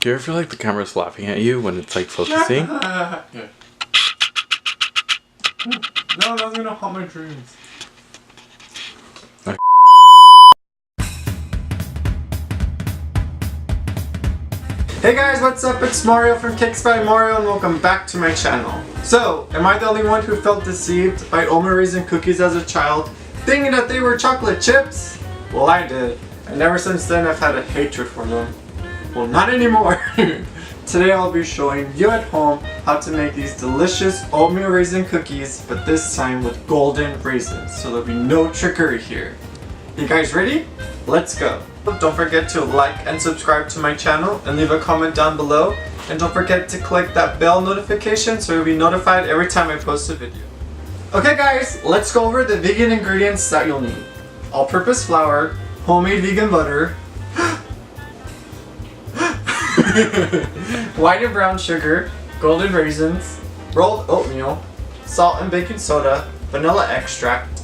Do you ever feel like the camera's laughing at you when it's like focusing? Yeah. No, that's gonna haunt my dreams. Okay. Hey guys, what's up? It's Mario from CakesByMario and welcome back to my channel. So, am I the only one who felt deceived by Oatmeal Raisin Cookies as a child, thinking that they were chocolate chips? Well, I did. And ever since then, I've had a hatred for them. Well, not anymore. Today I'll be showing you at home how to make these delicious oatmeal raisin cookies, but this time with golden raisins, so there'll be no trickery here. You guys ready? Let's go. Don't forget to like and subscribe to my channel and leave a comment down below. And don't forget to click that bell notification so you'll be notified every time I post a video. Okay guys, let's go over the vegan ingredients that you'll need. All-purpose flour, homemade vegan butter, white and brown sugar, golden raisins, rolled oatmeal, salt and baking soda, vanilla extract,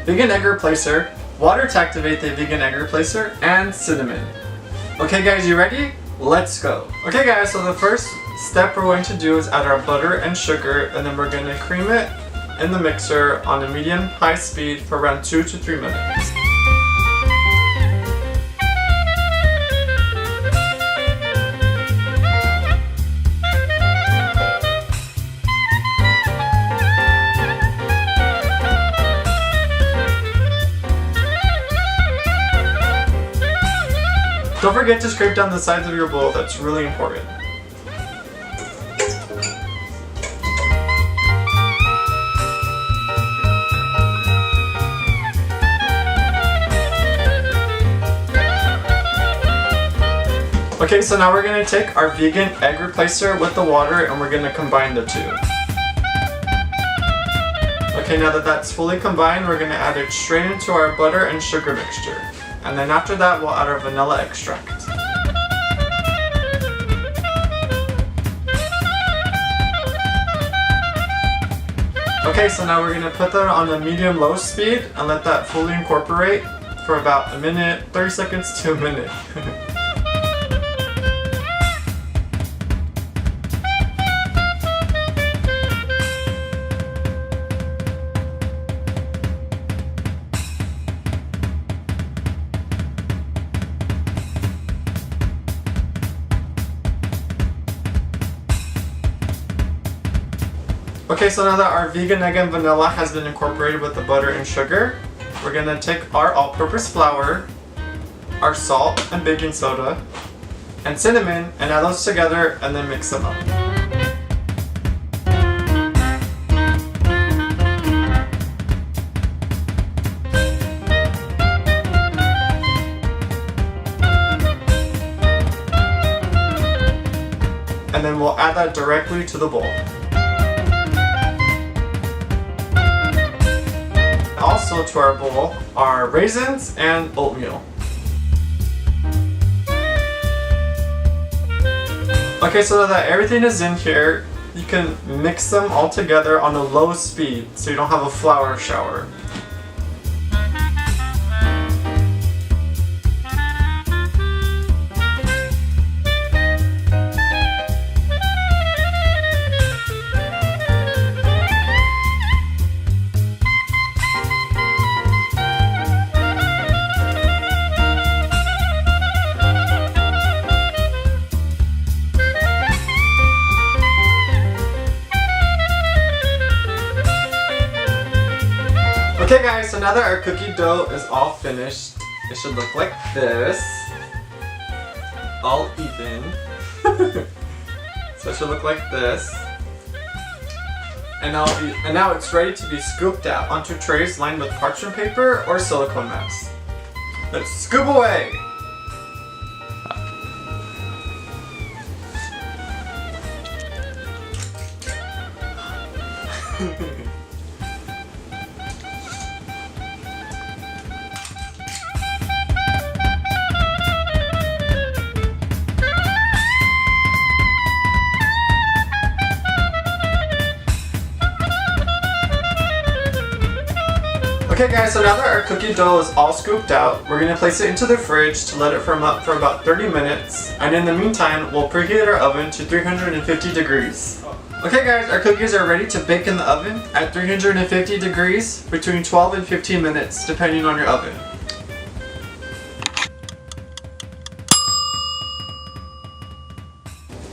vegan egg replacer, water to activate the vegan egg replacer, and cinnamon. Okay guys, you ready? Let's go. Okay guys, so the first step we're going to do is add our butter and sugar, and then we're going to cream it in the mixer on a medium-high speed for around 2 to 3 minutes. Don't forget to scrape down the sides of your bowl, that's really important. Okay, so now we're going to take our vegan egg replacer with the water and we're going to combine the two. Okay, now that that's fully combined, we're going to add it straight into our butter and sugar mixture. And then after that, we'll add our vanilla extract. Okay, so now we're going to put that on a medium-low speed and let that fully incorporate for about a minute, 30 seconds to a minute. Okay, so now that our vegan egg and vanilla has been incorporated with the butter and sugar, we're going to take our all-purpose flour, our salt and baking soda, and cinnamon, and add those together and then mix them up. And then we'll add that directly to the bowl. Also to our bowl are raisins and oatmeal. Okay, so now that everything is in here, you can mix them all together on a low speed so you don't have a flour shower. Okay guys, so now that our cookie dough is all finished, it should look like this. All even. So it should look like this. And now it's ready to be scooped out onto trays lined with parchment paper or silicone mats. Let's scoop away! Okay guys, so now that our cookie dough is all scooped out, we're going to place it into the fridge to let it firm up for about 30 minutes. And in the meantime, we'll preheat our oven to 350 degrees. Okay guys, our cookies are ready to bake in the oven at 350 degrees between 12 and 15 minutes, depending on your oven.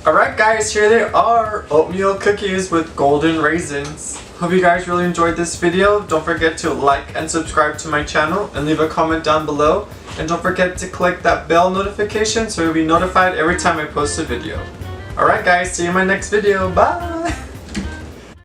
Alright guys, here they are, oatmeal cookies with golden raisins. Hope you guys really enjoyed this video. Don't forget to like and subscribe to my channel and leave a comment down below. And don't forget to click that bell notification so you'll be notified every time I post a video. Alright guys, see you in my next video. Bye!